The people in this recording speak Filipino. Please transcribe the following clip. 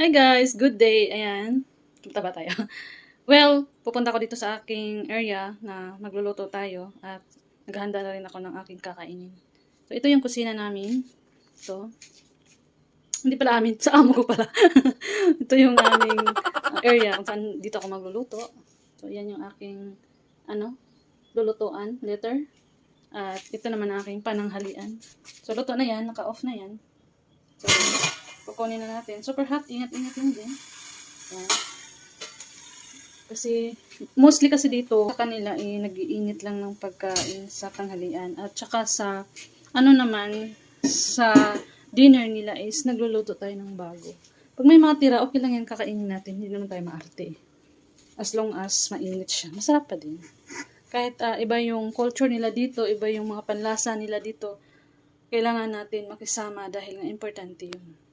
Hi guys, good day. Ayan, punta ba tayo? Well, pupunta ko dito sa aking area na magluluto tayo at naghahanda na rin ako ng aking kakainin. So, ito yung kusina namin. So, hindi pala amin, sa amo ko pala. Ito yung aming area kung saan dito ako magluluto. So, yan yung aking, lulutuan, later. At ito naman ang aking pananghalian. So, luto na yan, naka-off na yan. So, kukunin na natin. Super hot, ingat-ingat lang din. Yan. Kasi, mostly kasi dito, sa kanila, nag-iinit lang ng pagkain sa tanghalian. At saka sa, sa dinner nila is, nagluluto tayo ng bago. Pag may mga tira, okay lang yan, kakainin natin. Hindi naman tayo maarte. As long as mainit siya. Masarap pa din. Kahit iba yung culture nila dito, iba yung mga panlasa nila dito, kailangan natin makisama dahil nga importante yun.